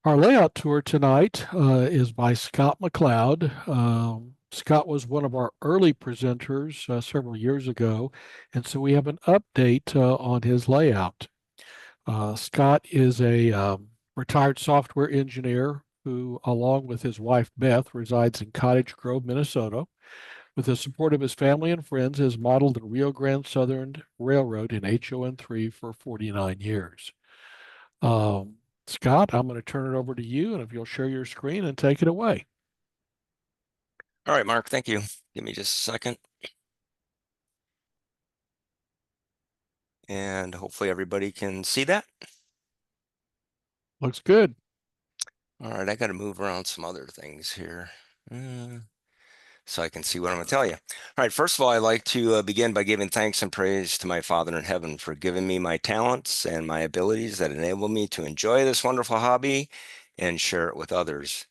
Our layout tour tonight is by Scott McLeod. Scott was one of our early presenters several years ago, and so we have an update on his layout. Scott is a retired software engineer who, along with his wife Beth, resides in Cottage Grove, Minnesota. With the support of his family and friends, has modeled the Rio Grande Southern Railroad in HOn3 for 49 years. Um, Scott, I'm going to turn it over to you, and if you'll share your screen and take it away. All right, Mark, thank you. Give me just a second. And hopefully everybody can see that. Looks good. All right, I got to move around some other things here so I can see what I'm going to tell you. All right, first of all, I'd like to begin by giving thanks and praise to my Father in heaven for giving me my talents and my abilities that enable me to enjoy this wonderful hobby and share it with others.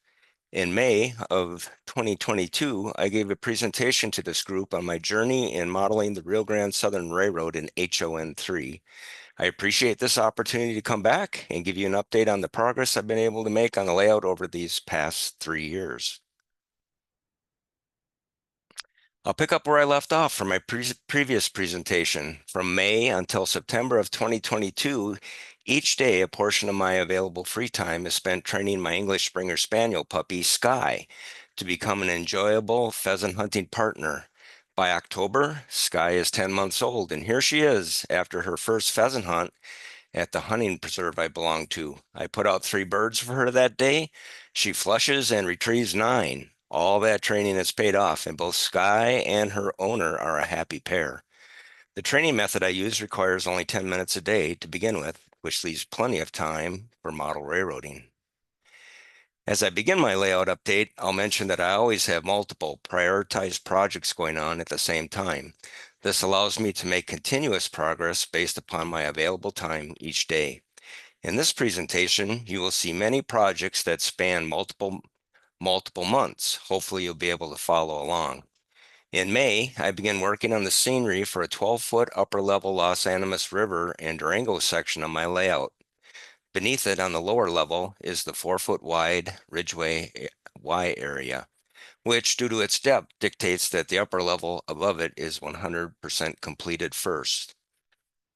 In May of 2022, I gave a presentation to this group on my journey in modeling the Rio Grande Southern Railroad in HOn3. I appreciate this opportunity to come back and give you an update on the progress I've been able to make on the layout over these past 3 years. I'll pick up where I left off from my previous presentation. From May until September of 2022, each day a portion of my available free time is spent training my English Springer Spaniel puppy, Sky, to become an enjoyable pheasant hunting partner. By October, Sky is 10 months old, and here she is after her first pheasant hunt at the hunting preserve I belong to. I put out 3 birds for her that day. She flushes and retrieves 9. All that training has paid off, and both Sky and her owner are a happy pair. The training method I use requires only 10 minutes a day to begin with, which leaves plenty of time for model railroading. As I begin my layout update, I'll mention that I always have multiple prioritized projects going on at the same time. This allows me to make continuous progress based upon my available time each day. In this presentation, you will see many projects that span multiple months. Hopefully you'll be able to follow along. In May, I began working on the scenery for a 12-foot upper level Los Animus River and Durango section of my layout. Beneath it on the lower level is the 4-foot wide Ridgeway Y area, which due to its depth dictates that the upper level above it is 100% completed first.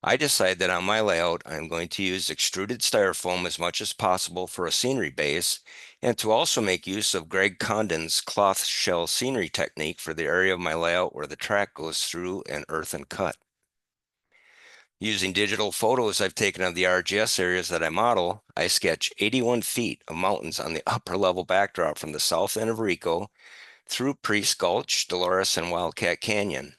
I decided that on my layout, I'm going to use extruded styrofoam as much as possible for a scenery base, and to also make use of Greg Condon's cloth shell scenery technique for the area of my layout where the track goes through an earthen cut. Using digital photos I've taken of the RGS areas that I model, I sketch 81 feet of mountains on the upper level backdrop from the south end of Rico through Priest Gulch, Dolores, and Wildcat Canyon.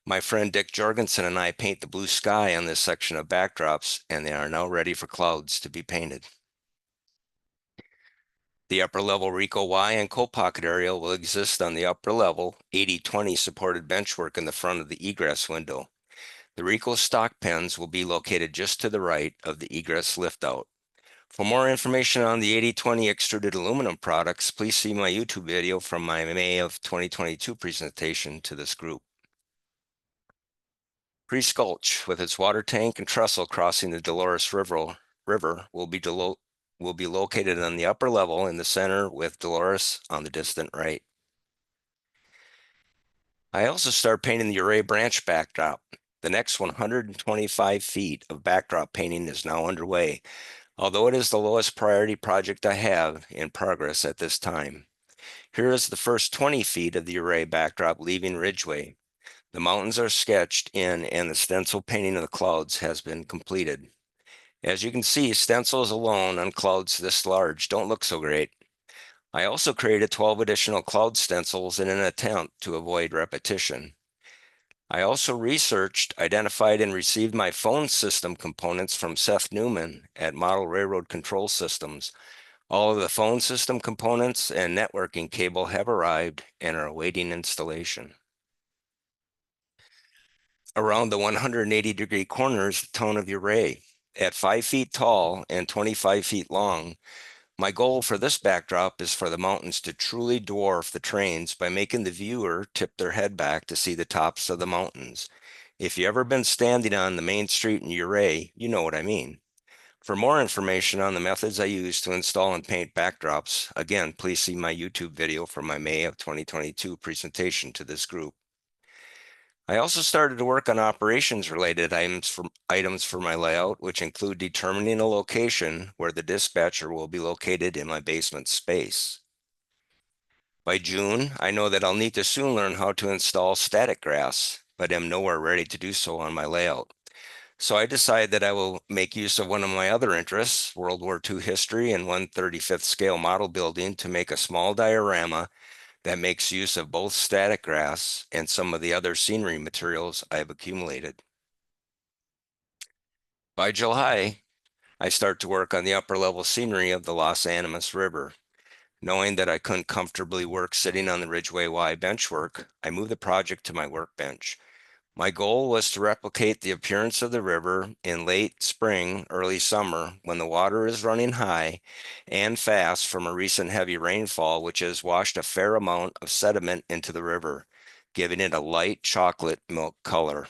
My friend Dick Jorgensen and I paint the blue sky on this section of backdrops, and they are now ready for clouds to be painted. The upper level Rico Y and coal pocket area will exist on the upper level 80-20 supported benchwork in the front of the egress window. The Rico stock pens will be located just to the right of the egress liftout. For more information on the 80-20 extruded aluminum products, please see my YouTube video from my May of 2022 presentation to this group. Priest Gulch, with its water tank and trestle crossing the Dolores River will be located on the upper level in the center with Dolores on the distant right. I also start painting the array branch backdrop. The next 125 feet of backdrop painting is now underway, although it is the lowest priority project I have in progress at this time. Here is the first 20 feet of the array backdrop leaving Ridgeway. The mountains are sketched in and the stencil painting of the clouds has been completed. As you can see, stencils alone on clouds this large don't look so great. I also created 12 additional cloud stencils in an attempt to avoid repetition. I also researched, identified, and received my phone system components from Seth Newman at Model Railroad Control Systems. All of the phone system components and networking cable have arrived and are awaiting installation. Around the 180-degree corner is the tone of the array. At 5 feet tall and 25 feet long, my goal for this backdrop is for the mountains to truly dwarf the trains by making the viewer tip their head back to see the tops of the mountains. If you've ever been standing on the main street in Ouray, you know what I mean. For more information on the methods I use to install and paint backdrops, again, please see my YouTube video from my May of 2022 presentation to this group. I also started to work on operations-related items for my layout, which include determining a location where the dispatcher will be located in my basement space. By June, I know that I'll need to soon learn how to install static grass, but am nowhere ready to do so on my layout. So I decided that I will make use of one of my other interests, World War II history and 1/35th scale model building, to make a small diorama that makes use of both static grass and some of the other scenery materials I've accumulated. By July, I start to work on the upper level scenery of the Los Animus River. Knowing that I couldn't comfortably work sitting on the Ridgeway Y benchwork, I moved the project to my workbench. My goal was to replicate the appearance of the river in late spring, early summer, when the water is running high and fast from a recent heavy rainfall, which has washed a fair amount of sediment into the river, giving it a light chocolate milk color.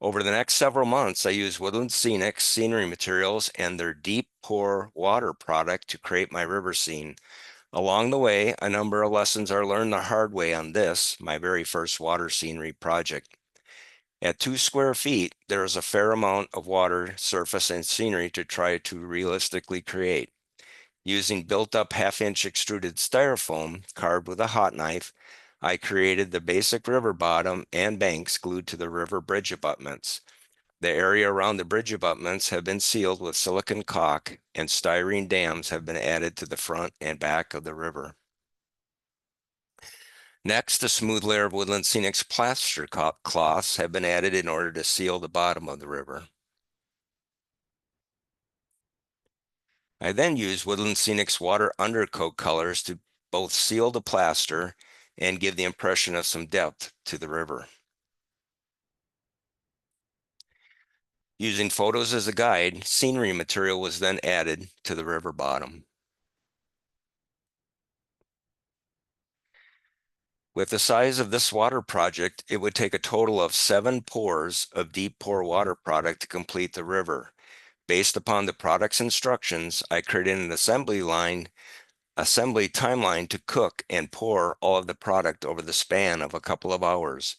Over the next several months, I used Woodland Scenic scenery materials and their deep pour water product to create my river scene. Along the way, a number of lessons are learned the hard way on this, my very first water scenery project. At 2 square feet, there is a fair amount of water, surface, and scenery to try to realistically create. Using built-up half-inch extruded styrofoam carved with a hot knife, I created the basic river bottom and banks glued to the river bridge abutments. The area around the bridge abutments have been sealed with silicon caulk, and styrene dams have been added to the front and back of the river. Next, a smooth layer of Woodland Scenic's plaster cloths have been added in order to seal the bottom of the river. I then used Woodland Scenic's water undercoat colors to both seal the plaster and give the impression of some depth to the river. Using photos as a guide, scenery material was then added to the river bottom. With the size of this water project, it would take a total of 7 pours of deep pour water product to complete the river. Based upon the product's instructions, I created an assembly timeline to cook and pour all of the product over the span of a couple of hours.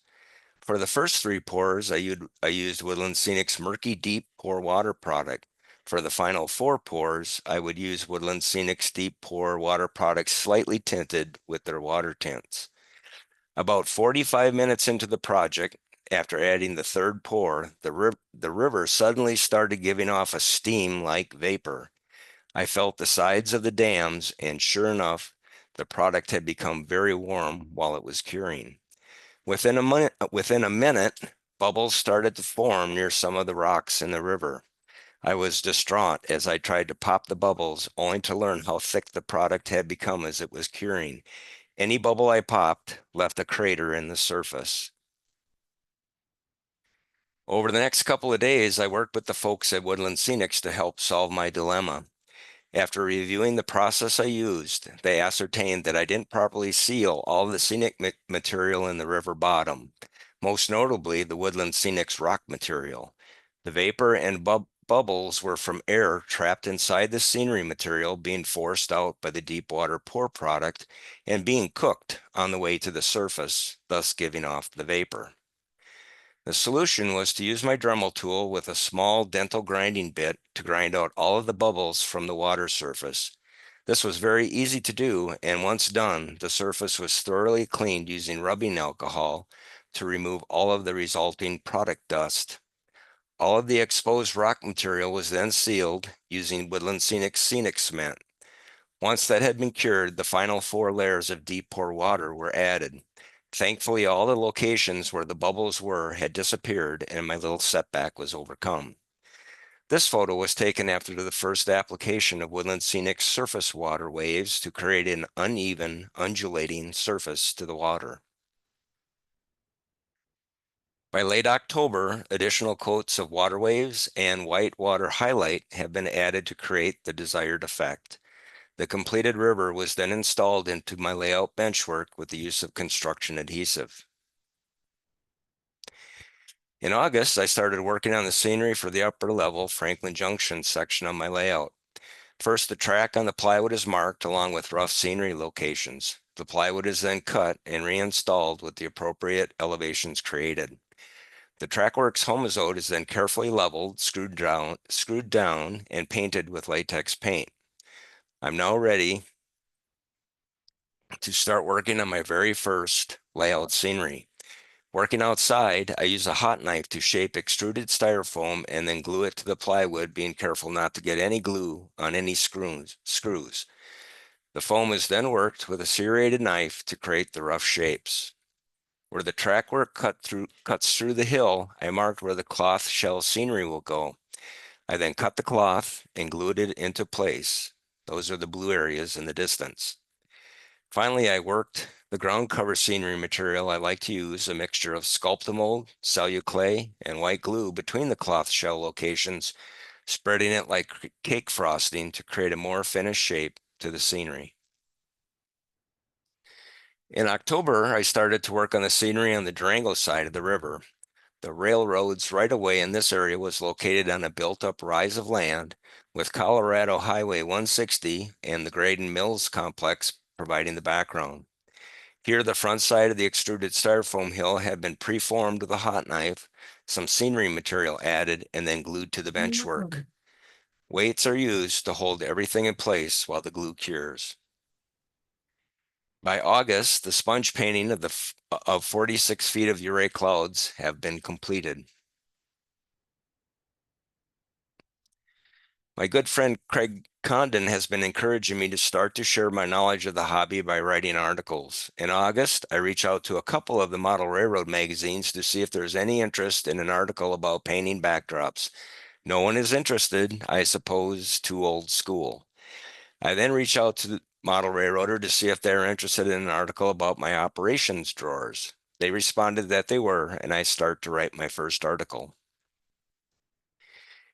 For the first 3 pours, I used Woodland Scenic's murky deep pour water product. For the final 4 pours, I would use Woodland Scenic's deep pour water products slightly tinted with their water tints. About 45 minutes into the project, after adding the 3rd pour, the river suddenly started giving off a steam-like vapor. I felt the sides of the dams, and sure enough, the product had become very warm while it was curing. Within a minute, bubbles started to form near some of the rocks in the river. I was distraught as I tried to pop the bubbles, only to learn how thick the product had become as it was curing. Any bubble I popped left a crater in the surface. Over the next couple of days, I worked with the folks at Woodland Scenics to help solve my dilemma. After reviewing the process I used, they ascertained that I didn't properly seal all the scenic material in the river bottom, most notably the Woodland Scenics rock material. The vapor and bubbles were from air trapped inside the scenery material being forced out by the deep water pour product and being cooked on the way to the surface, thus giving off the vapor. The solution was to use my Dremel tool with a small dental grinding bit to grind out all of the bubbles from the water surface. This was very easy to do, and once done, the surface was thoroughly cleaned using rubbing alcohol to remove all of the resulting product dust. All of the exposed rock material was then sealed using Woodland Scenic cement. Once that had been cured, the final 4 layers of deep pour water were added. Thankfully, all the locations where the bubbles were had disappeared and my little setback was overcome. This photo was taken after the first application of Woodland Scenic's surface water waves to create an uneven, undulating surface to the water. By late October, additional coats of water waves and white water highlight have been added to create the desired effect. The completed river was then installed into my layout benchwork with the use of construction adhesive. In August, I started working on the scenery for the upper level Franklin Junction section of my layout. First, the track on the plywood is marked along with rough scenery locations. The plywood is then cut and reinstalled with the appropriate elevations created. The Trackworks Homazode is then carefully leveled, screwed down, and painted with latex paint. I'm now ready to start working on my very first layout scenery. Working outside, I use a hot knife to shape extruded styrofoam and then glue it to the plywood, being careful not to get any glue on any screws. The foam is then worked with a serrated knife to create the rough shapes. Where the track work cuts through the hill, I marked where the cloth shell scenery will go. I then cut the cloth and glued it into place. Those are the blue areas in the distance. Finally, I worked the ground cover scenery material. I like to use a mixture of Sculptamold, Celluclay, and white glue between the cloth shell locations, spreading it like cake frosting to create a more finished shape to the scenery. In October, I started to work on the scenery on the Durango side of the river. The railroad's right-of-way in this area was located on a built-up rise of land, with Colorado Highway 160 and the Graydon Mills complex providing the background. Here, the front side of the extruded styrofoam hill had been preformed with a hot knife, some scenery material added, and then glued to the benchwork. Weights are used to hold everything in place while the glue cures. By August, the sponge painting of 46 feet of Uray clouds have been completed. My good friend Craig Condon has been encouraging me to start to share my knowledge of the hobby by writing articles. In August, I reached out to a couple of the model railroad magazines to see if there's any interest in an article about painting backdrops. No one is interested, I suppose, too old school. I then reached out to the model railroader to see if they're interested in an article about my operations drawers. They responded that they were, and I start to write my first article.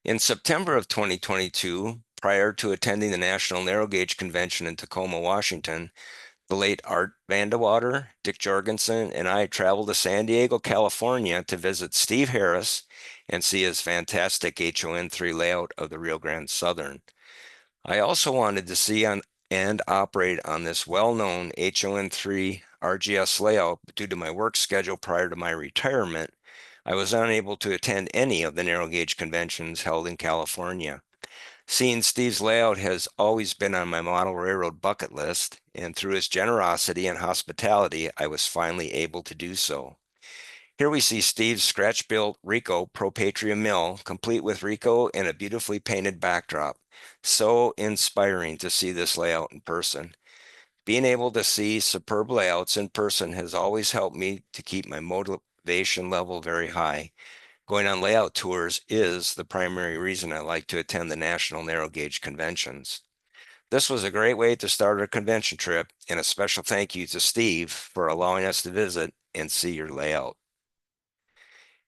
In September of 2022, prior to attending the National Narrow Gauge Convention in Tacoma, Washington, the late Art Vandewater, Dick Jorgensen, and I traveled to San Diego, California to visit Steve Harris and see his fantastic HOn3 layout of the Rio Grande Southern. I also wanted to see and operate on this well-known HOn3 RGS layout, but due to my work schedule prior to my retirement, I was unable to attend any of the narrow gauge conventions held in California. Seeing Steve's layout has always been on my model railroad bucket list, and through his generosity and hospitality, I was finally able to do so. Here we see Steve's scratch-built Rico Pro Patria mill, complete with Rico and a beautifully painted backdrop. So inspiring to see this layout in person. Being able to see superb layouts in person has always helped me to keep my motivation level very high. Going on layout tours is the primary reason I like to attend the National Narrow Gauge conventions. This was a great way to start a convention trip, and a special thank you to Steve for allowing us to visit and see your layout.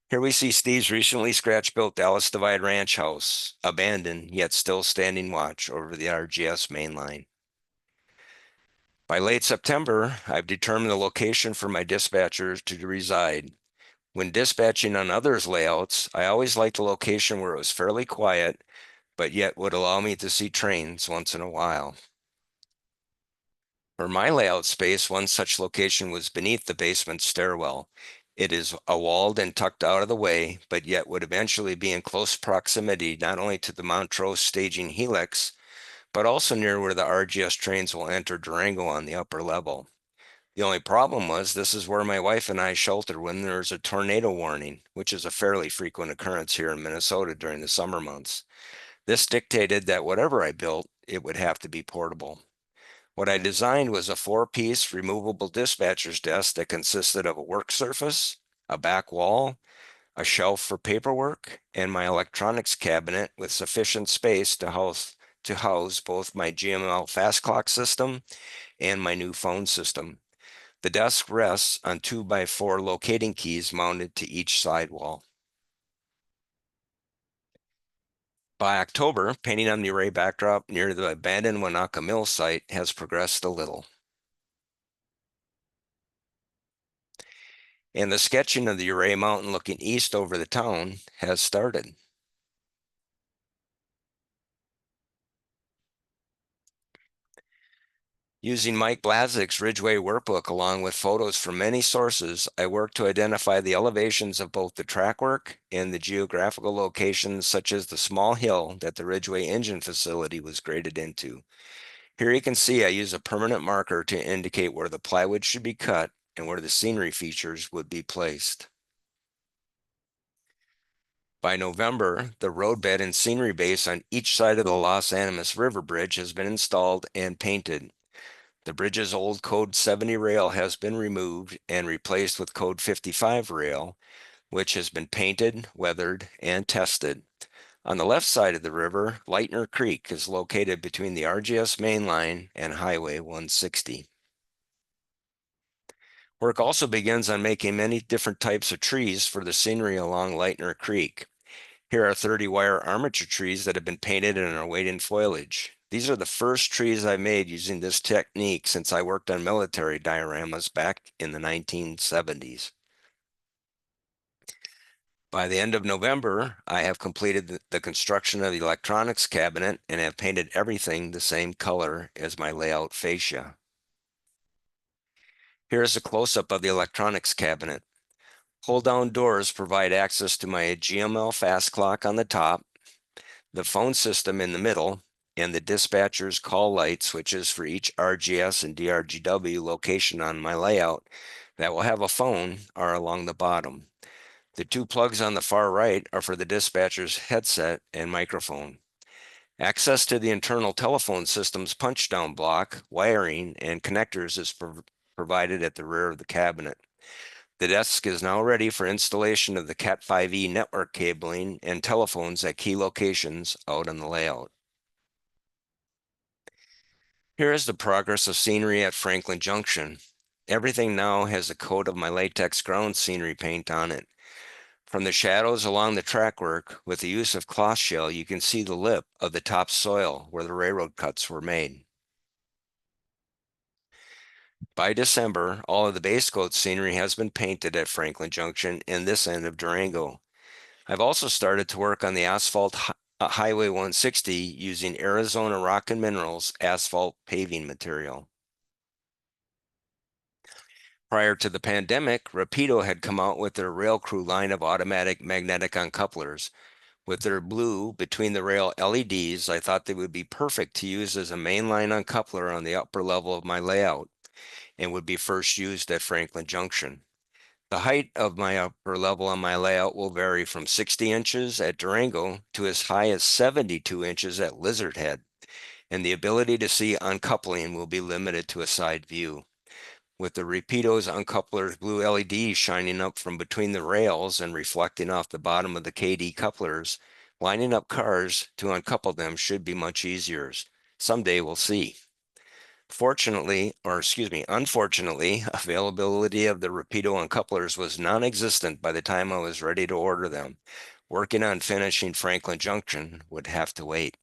Here we see Steve's recently scratch-built Dallas Divide Ranch house, abandoned yet still standing watch over the RGS main line. By late September, I've determined the location for my dispatchers to reside. When dispatching on others' layouts, I always liked the location where it was fairly quiet, but yet would allow me to see trains once in a while. For my layout space, one such location was beneath the basement stairwell. It is walled and tucked out of the way, but yet would eventually be in close proximity not only to the Montrose staging helix, but also near where the RGS trains will enter Durango on the upper level. The only problem was this is where my wife and I shelter when there's a tornado warning, which is a fairly frequent occurrence here in Minnesota during the summer months. This dictated that whatever I built, it would have to be portable. What I designed was a 4-piece removable dispatcher's desk that consisted of a work surface, a back wall, a shelf for paperwork, and my electronics cabinet with sufficient space to house both my GML fast clock system and my new phone system. The desk rests on 2x4 locating keys mounted to each side wall. By October, painting on the array backdrop near the abandoned Wanaka Mill site has progressed a little. and the sketching of the Ouray Mountain looking east over the town has started. Using Mike Blazik's Ridgeway workbook along with photos from many sources, I worked to identify the elevations of both the track work and the geographical locations such as the small hill that the Ridgeway engine facility was graded into. Here you can see I use a permanent marker to indicate where the plywood should be cut and where the scenery features would be placed. By November, the roadbed and scenery base on each side of the Los Animus River Bridge has been installed and painted. The bridge's old Code 70 rail has been removed and replaced with Code 55 rail, which has been painted, weathered, and tested. On the left side of the river, Lightner Creek is located between the RGS main line and Highway 160. Work also begins on making many different types of trees for the scenery along Lightner Creek. Here are 30-wire armature trees that have been painted and are awaiting foliage. These are the first trees I made using this technique since I worked on military dioramas back in the 1970s. By the end of November, I have completed the construction of the electronics cabinet and have painted everything the same color as my layout fascia. Here is a close-up of the electronics cabinet. Hold-down doors provide access to my GML fast clock on the top, the phone system in the middle, and the dispatcher's call light switches for each RGS and DRGW location on my layout that will have a phone are along the bottom. The two plugs on the far right are for the dispatcher's headset and microphone. Access to the internal telephone system's punch-down block, wiring, and connectors is provided at the rear of the cabinet. The desk is now ready for installation of the Cat5e network cabling and telephones at key locations out on the layout. Here is the progress of scenery at Franklin Junction. Everything now has a coat of my latex ground scenery paint on it. From the shadows along the track work, with the use of cloth shell, you can see the lip of the top soil where the railroad cuts were made. By December, all of the base coat scenery has been painted at Franklin Junction and this end of Durango. I've also started to work on the asphalt Highway 160 using Arizona Rock and Minerals asphalt paving material. Prior to the pandemic, Rapido had come out with their rail crew line of automatic magnetic uncouplers. With their blue between the rail LEDs, I thought they would be perfect to use as a mainline uncoupler on the upper level of my layout and would be first used at Franklin Junction. The height of my upper level on my layout will vary from 60 inches at Durango to as high as 72 inches at Lizard Head, and the ability to see uncoupling will be limited to a side view. With the Rapido's uncoupler's blue LEDs shining up from between the rails and reflecting off the bottom of the KD couplers, lining up cars to uncouple them should be much easier. Someday we'll see. Unfortunately, availability of the Rapido uncouplers was non-existent by the time I was ready to order them. Working on finishing Franklin Junction would have to wait.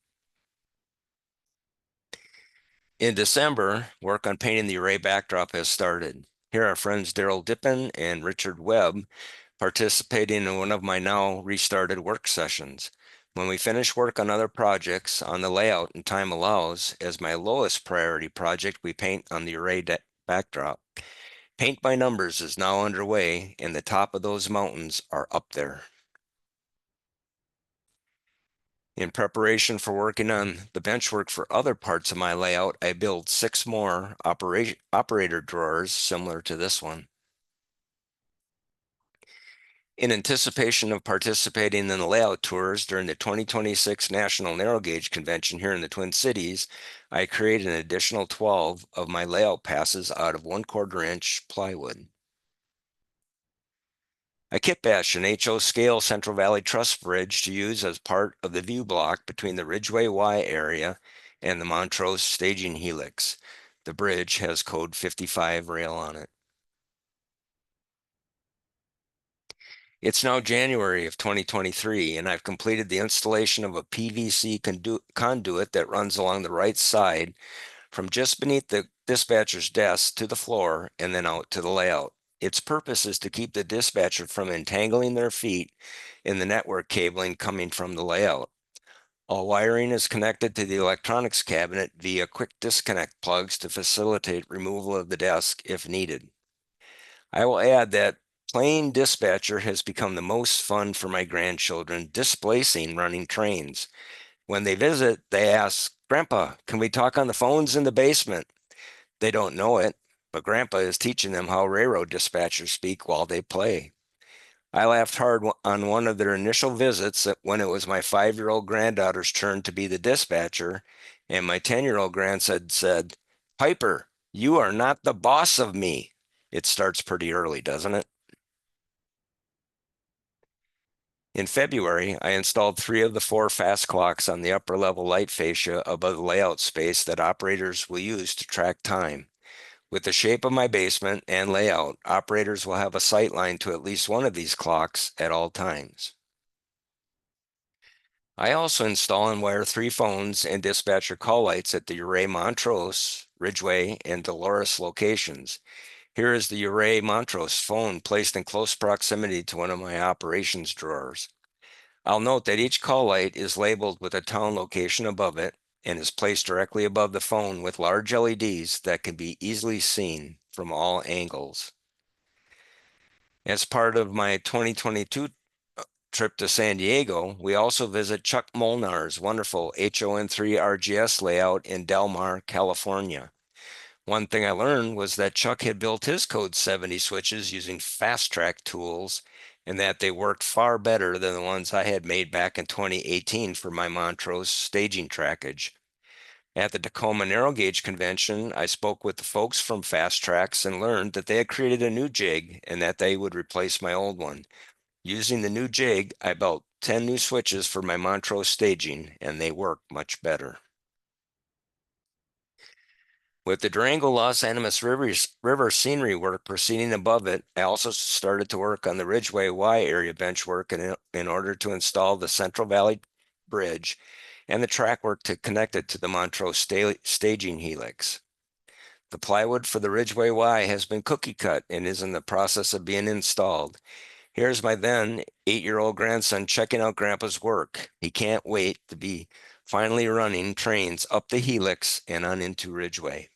In December, work on painting the array backdrop has started. Here are friends Daryl Dippin and Richard Webb participating in one of my now restarted work sessions. When we finish work on other projects on the layout and time allows, as my lowest priority project, we paint on the array backdrop. Paint by numbers is now underway, and the top of those mountains are up there. In preparation for working on the benchwork for other parts of my layout, I built 6 more operator drawers similar to this one. In anticipation of participating in the layout tours during the 2026 National Narrow Gauge Convention here in the Twin Cities, I created an additional 12 of my layout passes out of 1/4 inch plywood. I kit bashed an HO scale Central Valley Truss Bridge to use as part of the view block between the Ridgeway Y area and the Montrose staging helix. The bridge has code 55 rail on it. It's now January of 2023, and I've completed the installation of a PVC conduit that runs along the right side from just beneath the dispatcher's desk to the floor and then out to the layout. Its purpose is to keep the dispatcher from entangling their feet in the network cabling coming from the layout. All wiring is connected to the electronics cabinet via quick disconnect plugs to facilitate removal of the desk if needed. I will add that playing dispatcher has become the most fun for my grandchildren, displacing running trains. When they visit, they ask, "Grandpa, can we talk on the phones in the basement?" They don't know it, but Grandpa is teaching them how railroad dispatchers speak while they play. I laughed hard on one of their initial visits when it was my 5-year-old granddaughter's turn to be the dispatcher, and my 10-year-old grandson said, "Piper, you are not the boss of me." It starts pretty early, doesn't it? In February, I installed 3 of the 4 fast clocks on the upper level light fascia above the layout space that operators will use to track time. With the shape of my basement and layout, operators will have a sight line to at least one of these clocks at all times. I also install and wire 3 phones and dispatcher call lights at the Ouray Montrose, Ridgeway, and Dolores locations. Here is the Ouray Montrose phone placed in close proximity to one of my operations drawers. I'll note that each call light is labeled with a town location above it and is placed directly above the phone with large LEDs that can be easily seen from all angles. As part of my 2022 trip to San Diego, we also visit Chuck Molnar's wonderful HOn3 RGS layout in Del Mar, California. One thing I learned was that Chuck had built his Code 70 switches using fast track tools and that they worked far better than the ones I had made back in 2018 for my Montrose staging trackage. At the Tacoma Narrow Gauge Convention, I spoke with the folks from Fast Tracks and learned that they had created a new jig and that they would replace my old one. Using the new jig, I built 10 new switches for my Montrose staging, and they work much better. With the Durango Los Animus River scenery work proceeding above it, I also started to work on the Ridgeway Y area benchwork in order to install the Central Valley Bridge and the track work to connect it to the Montrose staging helix. The plywood for the Ridgeway Y has been cookie cut and is in the process of being installed. Here's my then 8-year-old grandson checking out Grandpa's work. He can't wait to be finally running trains up the helix and on into Ridgeway.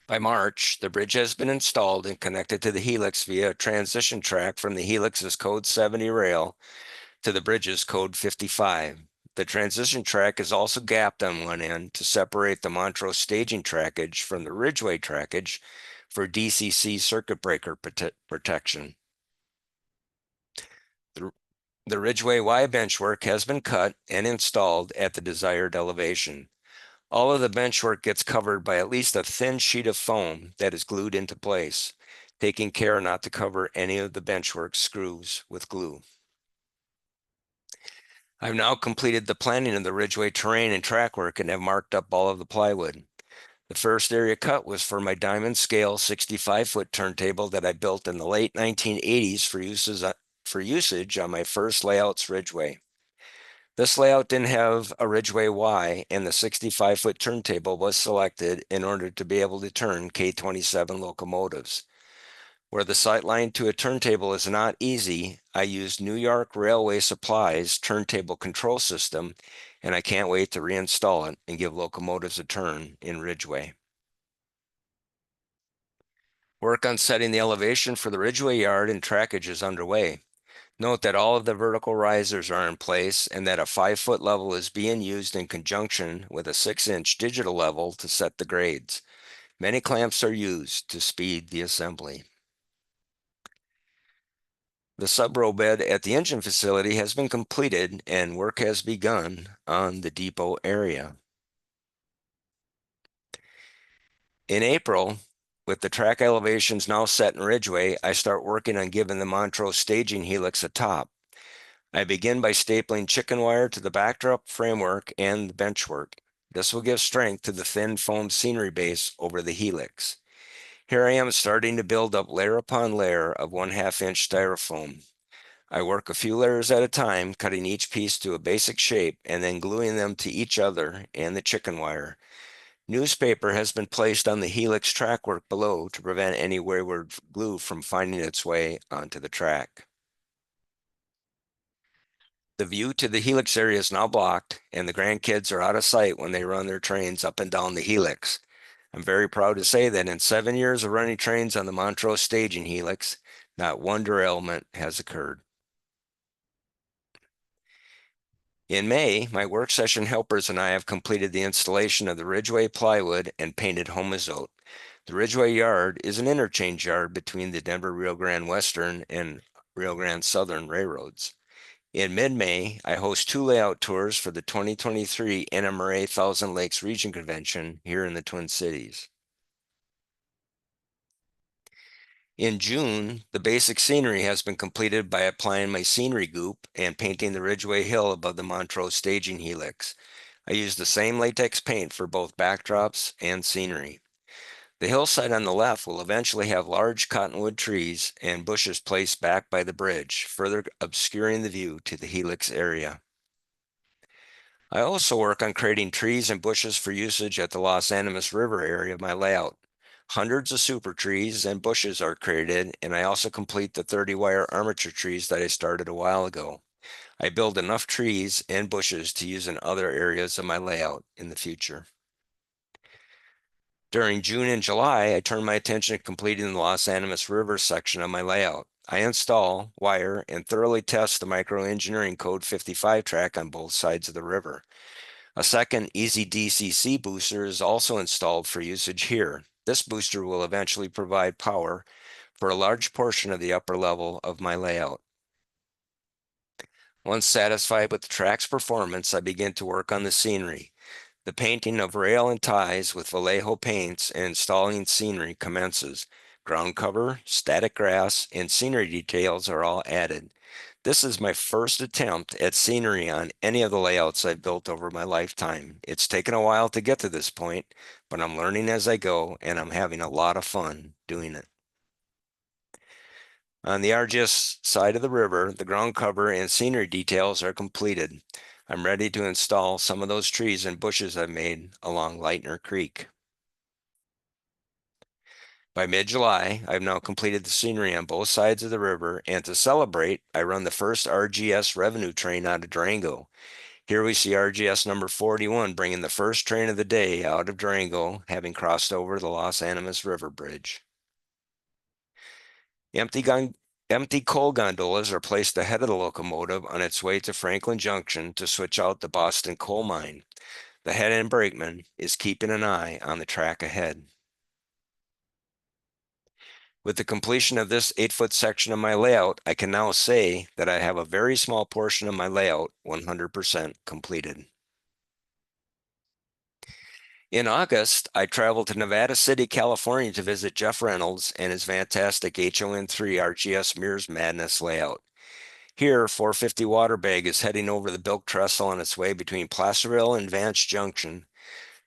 By March, the bridge has been installed and connected to the helix via a transition track from the helix's code 70 rail to the bridge's code 55. The transition track is also gapped on one end to separate the Montrose staging trackage from the Ridgeway trackage for DCC circuit breaker protection. The Ridgeway Y benchwork has been cut and installed at the desired elevation. All of the benchwork gets covered by at least a thin sheet of foam that is glued into place, taking care not to cover any of the benchwork screws with glue. I've now completed the planning of the Ridgeway terrain and track work and have marked up all of the plywood. The first area cut was for my diamond scale 65-foot turntable that I built in the late 1980s for usage on my first layouts Ridgeway. This layout didn't have a Ridgeway Y, and the 65-foot turntable was selected in order to be able to turn K27 locomotives. Where the sightline to a turntable is not easy, I used New York Railway Supply's turntable control system, and I can't wait to reinstall it and give locomotives a turn in Ridgeway. Work on setting the elevation for the Ridgeway yard and trackage is underway. Note that all of the vertical risers are in place and that a 5-foot level is being used in conjunction with a 6-inch digital level to set the grades. Many clamps are used to speed the assembly. The sub-row bed at the engine facility has been completed and work has begun on the depot area. In April, with the track elevations now set in Ridgeway, I start working on giving the Montrose staging helix a top. I begin by stapling chicken wire to the backdrop framework and the benchwork. This will give strength to the thin foam scenery base over the helix. Here I am starting to build up layer upon layer of 1/2-inch styrofoam. I work a few layers at a time, cutting each piece to a basic shape and then gluing them to each other and the chicken wire. Newspaper has been placed on the helix trackwork below to prevent any wayward glue from finding its way onto the track. The view to the helix area is now blocked, and the grandkids are out of sight when they run their trains up and down the helix. I'm very proud to say that in 7 years of running trains on the Montrose staging helix, not one derailment has occurred. In May, my work session helpers and I have completed the installation of the Ridgeway plywood and painted Homazote. The Ridgeway yard is an interchange yard between the Denver Rio Grande Western and Rio Grande Southern railroads. In mid-May, I host 2 layout tours for the 2023 NMRA Thousand Lakes Region Convention here in the Twin Cities. In June, the basic scenery has been completed by applying my scenery goop and painting the Ridgeway Hill above the Montrose staging helix. I used the same latex paint for both backdrops and scenery. The hillside on the left will eventually have large cottonwood trees and bushes placed back by the bridge, further obscuring the view to the helix area. I also work on creating trees and bushes for usage at the Los Animus River area of my layout. Hundreds of super trees and bushes are created, and I also complete the 30-wire armature trees that I started a while ago. I build enough trees and bushes to use in other areas of my layout in the future. During June and July, I turn my attention to completing the Los Animus River section of my layout. I install, wire, and thoroughly test the microengineering code 55 track on both sides of the river. A second Easy DCC booster is also installed for usage here. This booster will eventually provide power for a large portion of the upper level of my layout. Once satisfied with the track's performance, I begin to work on the scenery. The painting of rail and ties with Vallejo paints and installing scenery commences. Ground cover, static grass, and scenery details are all added. This is my first attempt at scenery on any of the layouts I've built over my lifetime. It's taken a while to get to this point, but I'm learning as I go, and I'm having a lot of fun doing it. On the RGS side of the river, the ground cover and scenery details are completed. I'm ready to install some of those trees and bushes I've made along Lightner Creek. By mid-July, I've now completed the scenery on both sides of the river, and to celebrate, I run the first RGS revenue train out of Durango. Here we see RGS number 41 bringing the first train of the day out of Durango, having crossed over the Los Animas River Bridge. Empty coal gondolas are placed ahead of the locomotive on its way to Franklin Junction to switch out the Boston coal mine. The head end brakeman is keeping an eye on the track ahead. With the completion of this 8-foot section of my layout, I can now say that I have a very small portion of my layout 100% completed. In August, I traveled to Nevada City, California to visit Jeff Reynolds and his fantastic HOn3 RGS Mirrors Madness layout. Here, 450 water bag is heading over the Bilk Trestle on its way between Placerville and Vance Junction.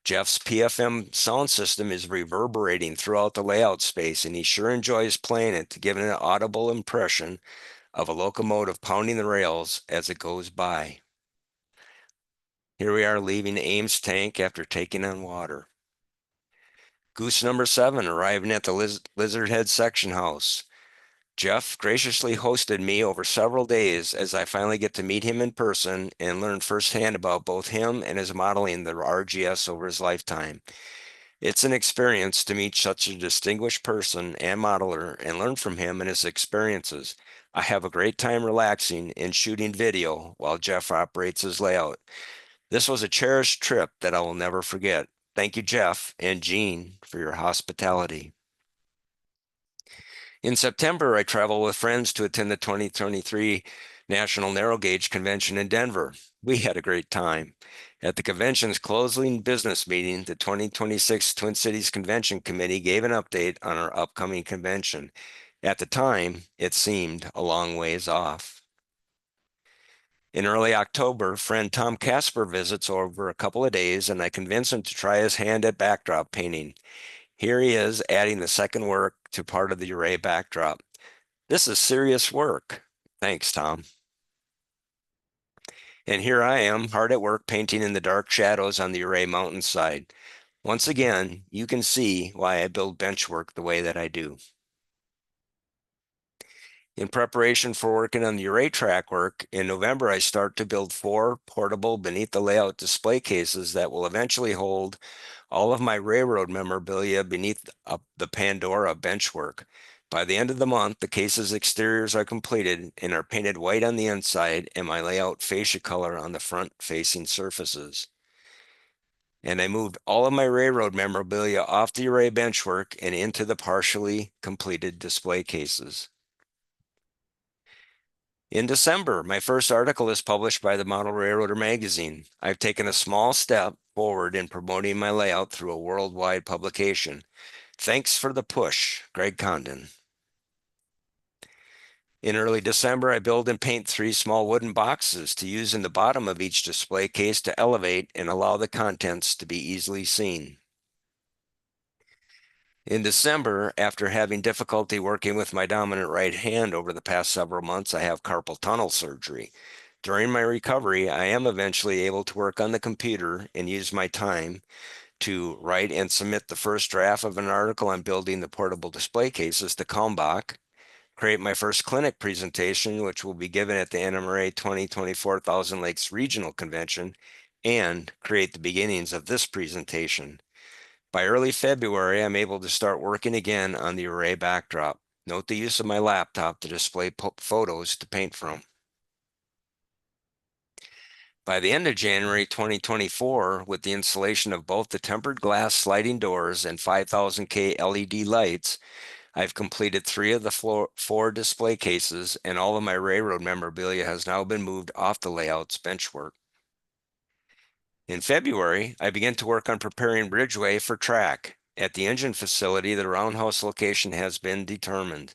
Jeff's PFM sound system is reverberating throughout the layout space, and he sure enjoys playing it to give it an audible impression of a locomotive pounding the rails as it goes by. Here we are leaving Ames Tank after taking on water. Goose number 7 arriving at the Lizard Head section house. Jeff graciously hosted me over several days as I finally get to meet him in person and learn firsthand about both him and his modeling the RGS over his lifetime. It's an experience to meet such a distinguished person and modeler and learn from him and his experiences. I have a great time relaxing and shooting video while Jeff operates his layout. This was a cherished trip that I will never forget. Thank you, Jeff and Gene, for your hospitality. In September, I traveled with friends to attend the 2023 National Narrow Gauge Convention in Denver. We had a great time. At the convention's closing business meeting, the 2026 Twin Cities Convention Committee gave an update on our upcoming convention. At the time, it seemed a long ways off. In early October, friend Tom Casper visits over a couple of days, and I convince him to try his hand at backdrop painting. Here he is adding the second work to part of the array backdrop. This is serious work. Thanks, Tom. And here I am, hard at work painting in the dark shadows on the array mountainside. Once again, you can see why I build Benchwork the way that I do. In preparation for working on the array track work, in November, I start to build 4 portable beneath the layout display cases that will eventually hold all of my railroad memorabilia beneath the Pandora Benchwork. By the end of the month, the case's exteriors are completed and are painted white on the inside and my layout fascia color on the front-facing surfaces. And I moved all of my railroad memorabilia off the array benchwork and into the partially completed display cases. In December, my first article is published by the Model Railroader magazine. I've taken a small step forward in promoting my layout through a worldwide publication. Thanks for the push, Greg Condon. In early December, I build and paint 3 small wooden boxes to use in the bottom of each display case to elevate and allow the contents to be easily seen. In December, after having difficulty working with my dominant right hand over the past several months, I have carpal tunnel surgery. During my recovery, I am eventually able to work on the computer and use my time to write and submit the first draft of an article on building the portable display cases to Kalmbach, create my first clinic presentation, which will be given at the NMRA 2024 Thousand Lakes Regional Convention, and create the beginnings of this presentation. By early February, I'm able to start working again on the array backdrop. Note the use of my laptop to display photos to paint from. By the end of January 2024, with the installation of both the tempered glass sliding doors and 5000K LED lights, I've completed 3 of the 4 display cases, and all of my railroad memorabilia has now been moved off the layout's benchwork. In February, I began to work on preparing Ridgeway for track. At the engine facility, the Roundhouse location has been determined.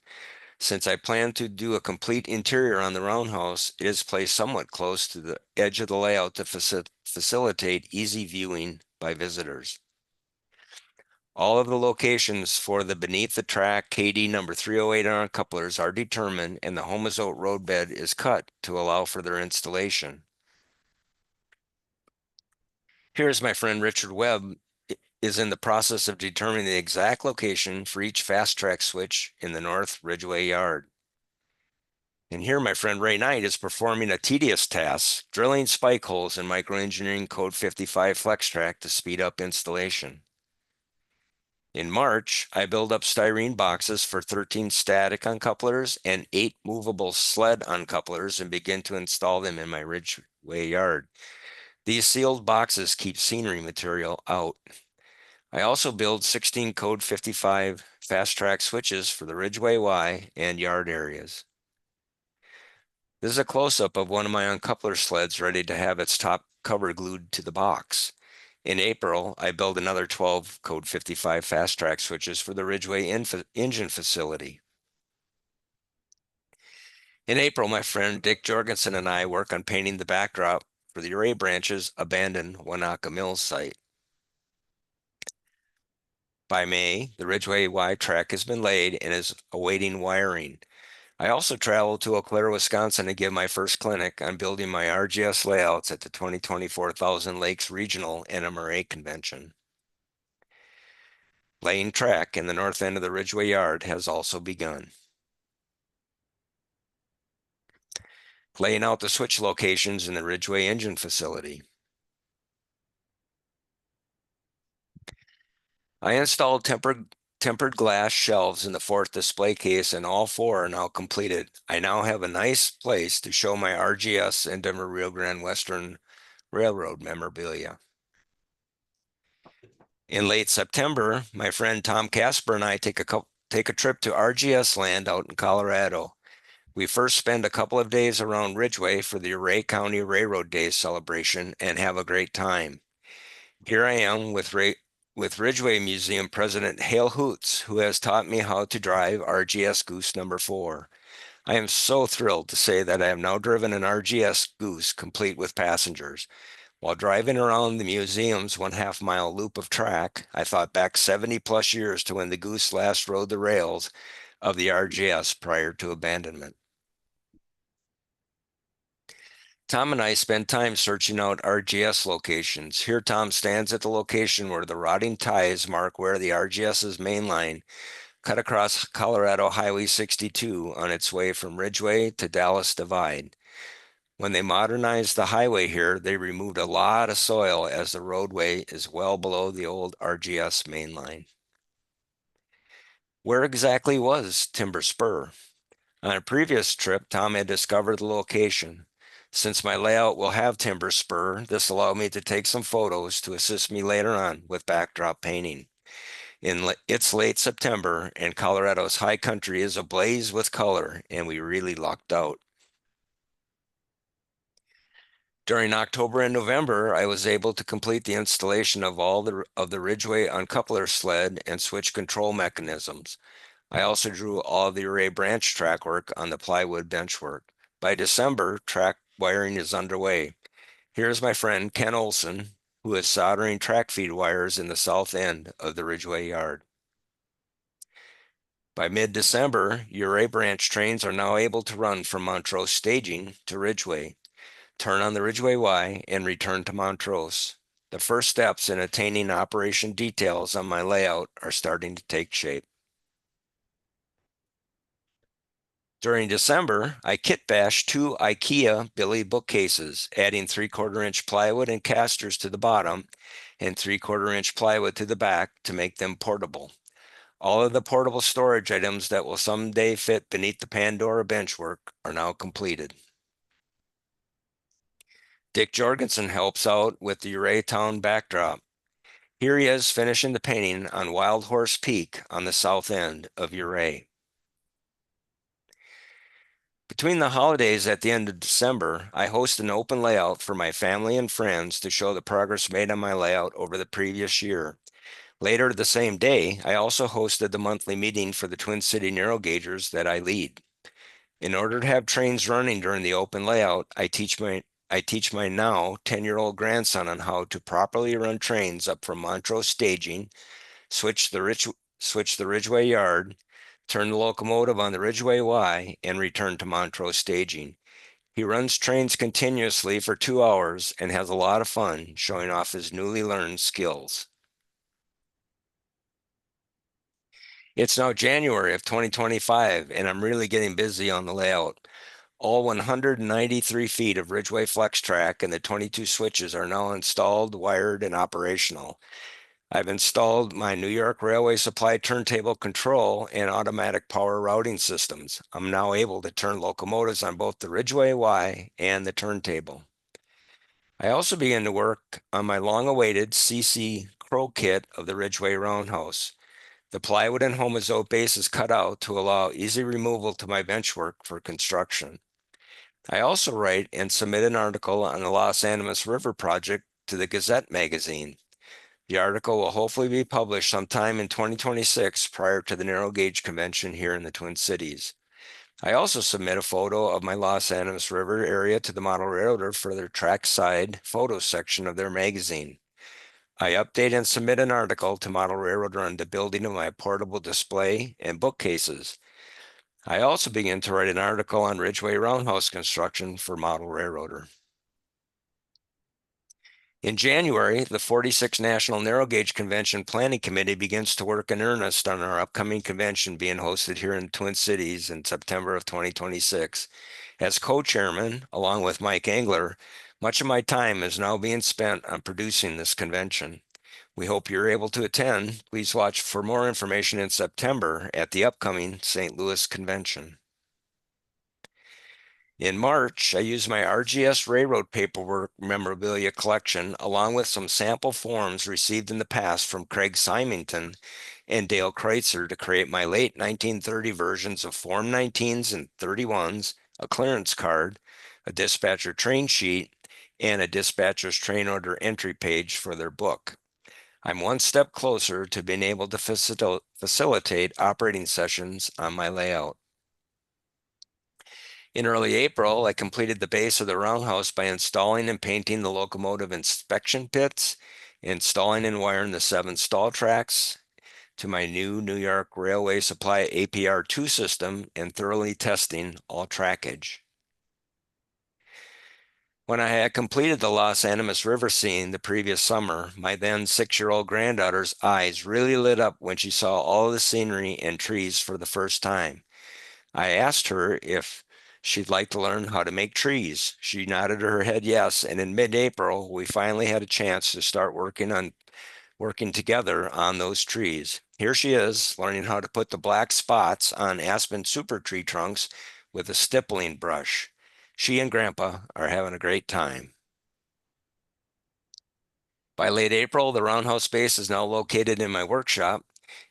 Since I plan to do a complete interior on the Roundhouse, it is placed somewhat close to the edge of the layout to facilitate easy viewing by visitors. All of the locations for the beneath the track KD number 308 on couplers are determined, and the Homazote roadbed is cut to allow for their installation. Here's my friend Richard Webb is in the process of determining the exact location for each fast track switch in the North Ridgeway yard. And here my friend Ray Knight is performing a tedious task, drilling spike holes in microengineering code 55 FlexTrack to speed up installation. In March, I build up styrene boxes for 13 static uncouplers and 8 movable sled uncouplers and begin to install them in my Ridgeway yard. These sealed boxes keep scenery material out. I also build 16 code 55 fast track switches for the Ridgeway Y and yard areas. This is a close-up of one of my uncoupler sleds ready to have its top cover glued to the box. In April, I built another 12 code 55 fast track switches for the Ridgeway engine facility. In April, my friend Dick Jorgensen and I work on painting the backdrop for the array branch's abandoned Wanaka Mills site. By May, the Ridgeway Y track has been laid and is awaiting wiring. I also traveled to Eau Claire, Wisconsin to give my first clinic on building my RGS layouts at the 2024 Thousand Lakes Regional NMRA Convention. Laying track in the north end of the Ridgeway yard has also begun. Laying out the switch locations in the Ridgeway engine facility. I installed tempered glass shelves in the 4th display case, and all 4 are now completed. I now have a nice place to show my RGS and Denver Rio Grande Western Railroad memorabilia. In late September, my friend Tom Casper and I take a trip to RGS land out in Colorado. We first spend a couple of days around Ridgeway for the Array County Railroad Days celebration and have a great time. Here I am with Ridgeway Museum President Hale Hoots, who has taught me how to drive RGS Goose number 4. I am so thrilled to say that I have now driven an RGS Goose complete with passengers. While driving around the museum's 1/2 mile loop of track, I thought back 70 plus years to when the Goose last rode the rails of the RGS prior to abandonment. Tom and I spend time searching out RGS locations. Here Tom stands at the location where the rotting ties mark where the RGS's main line cut across Colorado Highway 62 on its way from Ridgeway to Dallas Divide. When they modernized the highway here, they removed a lot of soil as the roadway is well below the old RGS main line. Where exactly was Timber Spur? On a previous trip, Tom had discovered the location. Since my layout will have Timber Spur, this allowed me to take some photos to assist me later on with backdrop painting. It's late September, and Colorado's high country is ablaze with color, and we really lucked out. During October and November, I was able to complete the installation of all of the Ridgeway uncoupler sled and switch control mechanisms. I also drew all of the array branch track work on the plywood benchwork. By December, track wiring is underway. Here's my friend Ken Olson, who is soldering track feed wires in the south end of the Ridgeway yard. By mid-December, array branch trains are now able to run from Montrose staging to Ridgeway, turn on the Ridgeway Y, and return to Montrose. The first steps in attaining operation details on my layout are starting to take shape. During December, I kit bashed 2 IKEA Billy bookcases, adding 3/4 inch plywood and casters to the bottom and 3/4 inch plywood to the back to make them portable. All of the portable storage items that will someday fit beneath the Pandora benchwork are now completed. Dick Jorgensen helps out with the Uray Town backdrop. Here he is finishing the painting on Wild Horse Peak on the south end of Uray. Between the holidays at the end of December, I host an open layout for my family and friends to show the progress made on my layout over the previous year. Later the same day, I also hosted the monthly meeting for the Twin City Narrow Gaugers that I lead. In order to have trains running during the open layout, I teach my now 10-year-old grandson on how to properly run trains up from Montrose staging, switch the Ridgeway yard, turn the locomotive on the Ridgeway Y, and return to Montrose staging. He runs trains continuously for 2 hours and has a lot of fun showing off his newly learned skills. It's now January of 2025, and I'm really getting busy on the layout. All 193 feet of Ridgeway flex track and the 22 switches are now installed, wired, and operational. I've installed my New York Railway Supply turntable control and automatic power routing systems. I'm now able to turn locomotives on both the Ridgeway Y and the turntable. I also began to work on my long-awaited CC Crow kit of the Ridgeway Roundhouse. The plywood and Homazote base is cut out to allow easy removal to my benchwork for construction. I also write and submit an article on the Los Animus River project to the Gazette magazine. The article will hopefully be published sometime in 2026 prior to the Narrow Gauge Convention here in the Twin Cities. I also submit a photo of my Los Animus River area to the Model Railroader for their trackside photo section of their magazine. I update and submit an article to Model Railroader on the building of my portable display and bookcases. I also begin to write an article on Ridgeway Roundhouse construction for Model Railroader. In January, the 46th National Narrow Gauge Convention Planning Committee begins to work in earnest on our upcoming convention being hosted here in Twin Cities in September of 2026. As co-chairman, along with Mike Engler, much of my time is now being spent on producing this convention. We hope you're able to attend. Please watch for more information in September at the upcoming St. Louis Convention. In March, I used my RGS Railroad paperwork memorabilia collection along with some sample forms received in the past from Craig Symington and Dale Kreitzer to create my late 1930 versions of Form 19s and 31s, a clearance card, a dispatcher train sheet, and a dispatcher's train order entry page for their book. I'm one step closer to being able to facilitate operating sessions on my layout. In early April, I completed the base of the roundhouse by installing and painting the locomotive inspection pits, installing and wiring the 7 stall tracks to my new New York Railway Supply APR2 system, and thoroughly testing all trackage. When I had completed the Los Animus River scene the previous summer, my then 6-year-old granddaughter's eyes really lit up when she saw all the scenery and trees for the first time. I asked her if she'd like to learn how to make trees. She nodded her head yes, and in mid-April, we finally had a chance to start working together on those trees. Here she is, learning how to put the black spots on aspen super tree trunks with a stippling brush. She and Grandpa are having a great time. By late April, the Roundhouse space is now located in my workshop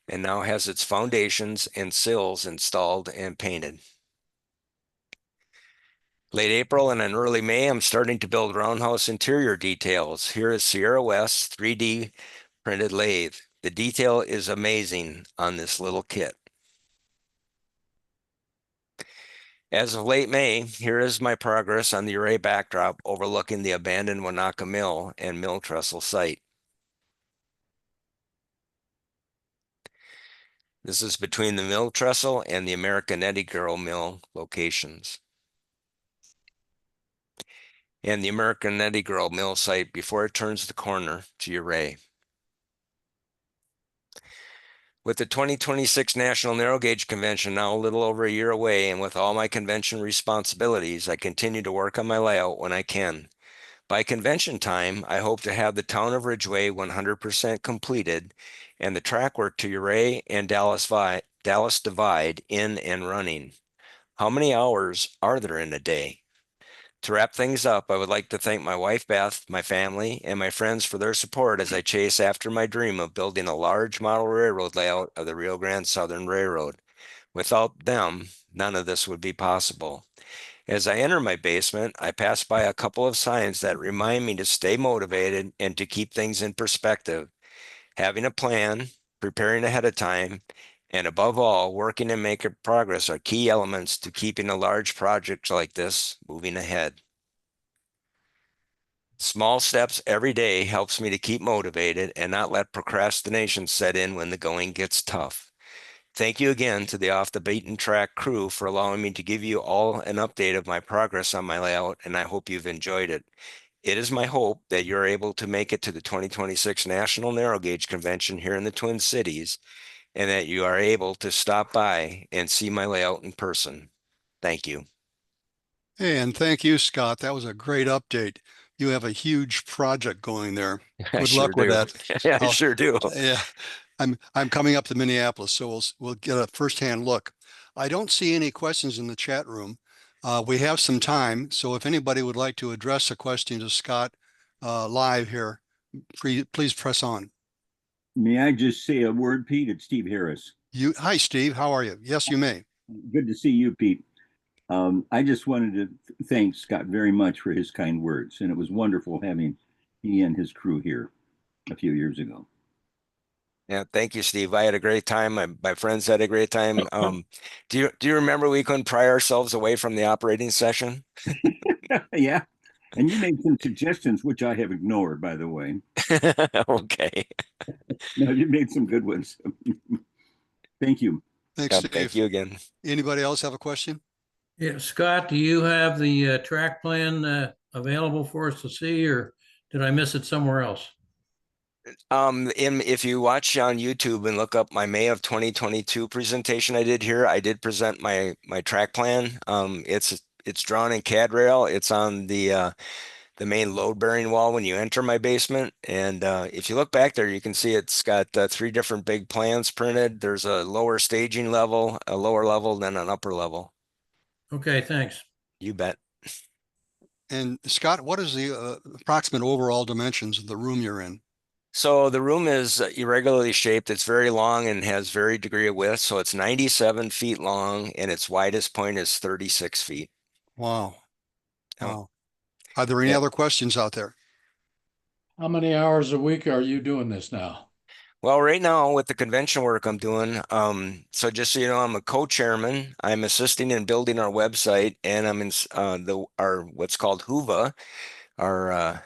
and now has its foundations and sills installed and painted. Late April and in early May, I'm starting to build Roundhouse interior details. Here is Sierra West's 3D printed lathe. The detail is amazing on this little kit. As of late May, here is my progress on the array backdrop overlooking the abandoned Wanaka Mill and Mill Trestle site. This is between the Mill Trestle and the American Eddie Girl Mill locations. And the American Eddie Girl Mill site before it turns the corner to array. With the 2026 National Narrow Gauge Convention now a little over a year away, and with all my convention responsibilities, I continue to work on my layout when I can. By convention time, I hope to have the town of Ridgeway 100% completed and the track work to Uray and Dallas Divide in and running. How many hours are there in a day? To wrap things up, I would like to thank my wife, Beth, my family, and my friends for their support as I chase after my dream of building a large model railroad layout of the Rio Grande Southern Railroad. Without them, none of this would be possible. As I enter my basement, I pass by a couple of signs that remind me to stay motivated and to keep things in perspective. Having a plan, preparing ahead of time, and above all, working and making progress are key elements to keeping a large project like this moving ahead. Small steps every day helps me to keep motivated and not let procrastination set in when the going gets tough. Thank you again to the Off the Beaten Track crew for allowing me to give you all an update of my progress on my layout, and I hope you've enjoyed it. It is my hope that you're able to make it to the 2026 National Narrow Gauge Convention here in the Twin Cities, and that you are able to stop by and see my layout in person. Thank you. Hey, and thank you, Scott. That was a great update. You have a huge project going there. I Good sure luck with do. that. I sure do. Yeah, I'm coming up to Minneapolis, so we'll get a firsthand look. I don't see any questions in the chat room. We have some time, so if anybody would like to address a question to Scott live here, please press on. May I just say a word, Pete? It's Steve Harris. Hi, Steve. How are you? Yes, you may. Good to see you, Pete. I just wanted to thank Scott very much for his kind words, and it was wonderful having he and his crew here a few years ago. Yeah, thank you, Steve. I had a great time. My friends had a great time. Do you remember we couldn't pry ourselves away from the operating session? Yeah, and you made some suggestions which I have ignored, by the way. Okay. No, you made some good ones. Thank you. Thanks, Steve. Thank you again. Anybody else have a question? Yeah, Scott, do you have the track plan available for us to see, or did I miss it somewhere else? If you watch on YouTube and look up my May of 2022 presentation I did here, I did present my track plan. It's drawn in CAD rail. It's on the main load bearing wall when you enter my basement. And if you look back there, you can see it's got 3 different big plans printed. There's a lower staging level, a lower level, then an upper level. Okay, thanks. You bet. And Scott, what is the approximate overall dimensions of the room you're in? So the room is irregularly shaped. It's very long and has very degree of width. So it's 97 feet long and its widest point is 36 feet. Wow. Oh. Wow. Are there any other questions out there? How many hours a week are you doing this now? Well, right now with the convention work I'm doing, so just so you know, I'm a co-chairman. I'm assisting in building our website, and I'm in our what's called HOVA, our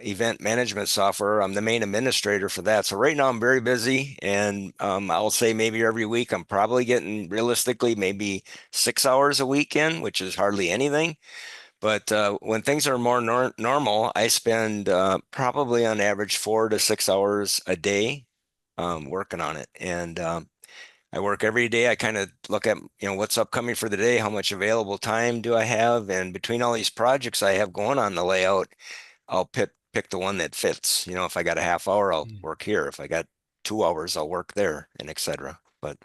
event management software. I'm the main administrator for that. So right now I'm very busy, and I'll say maybe every week I'm probably getting realistically maybe 6 hours a weekend, which is hardly anything. But when things are more normal, I spend probably on average 4 to 6 hours a day working on it. And I work every day. I kind of look at, what's upcoming for the day, how much available time do I have? And between all these projects I have going on the layout, I'll pick the one that fits. If I got a half hour, I'll work here. If I got 2 hours, I'll work there, and etc. But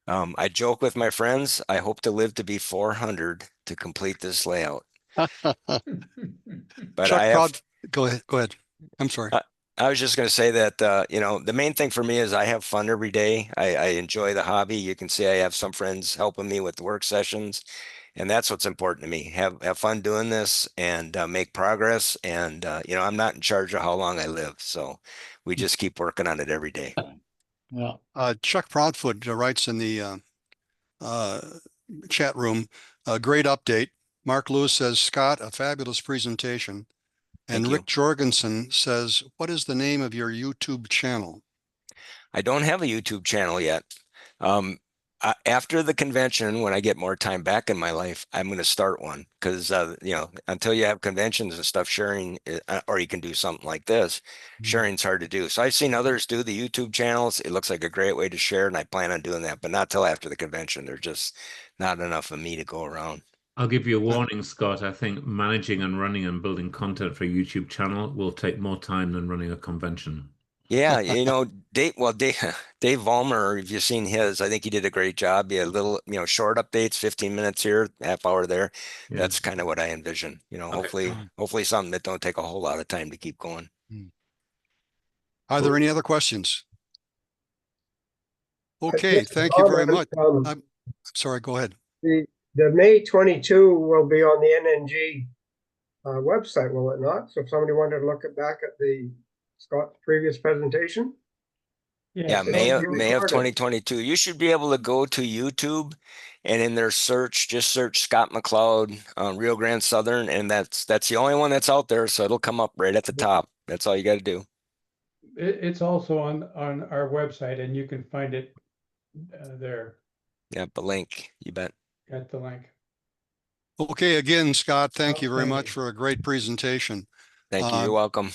I joke with my friends, I hope to live to be 400 to complete this layout. But Chuck I have, Proud, go ahead. Go ahead. I'm sorry. I was just going to say that, the main thing for me is I have fun every day. I enjoy the hobby. You can see I have some friends helping me with the work sessions, and that's what's important to me. Have fun doing this and make progress. And, I'm not in charge of how long I live. So we just keep working on it every day. Yeah. Chuck Proudfoot writes in the chat room, a great update. Mark Lewis says, Scott, a fabulous presentation. And Thank you. Rick Jorgensen says, what is the name of your YouTube channel? I don't have a YouTube channel yet. After the convention, when I get more time back in my life, I'm going to start one because, until you have conventions and stuff, sharing, or you can do something like this, sharing's hard to do. So I've seen others do the YouTube channels. It looks like a great way to share, and I plan on doing that, but not till after the convention. There's just not enough of me to go around. I'll give you a warning, Scott. I think managing and running and building content for a YouTube channel will take more time than running a convention. Yeah, Dave Vollmer, if you've seen his, I think he did a great job. He had little, short updates, 15 minutes here, half hour there. Yeah. That's kind of what I envision. Hopefully something that don't take a whole lot of time to keep going. Are there any other questions? Okay, thank you very much. I'm sorry, go ahead. The May 22 will be on the NNG website, will it not? So if somebody wanted to look back at the Scott's previous presentation. Yeah, May of 2022. You should be able to go to YouTube and in their search, just search Scott McLeod, Rio Grande Southern, and that's the only one that's out there. So it'll come up right at the top. That's all you got to do. It's also on our website, and you can find it there. Yeah, the link, you bet. Got the link. Okay, again, Scott, thank you very Thank much you. for a great presentation. Thank you. You're welcome.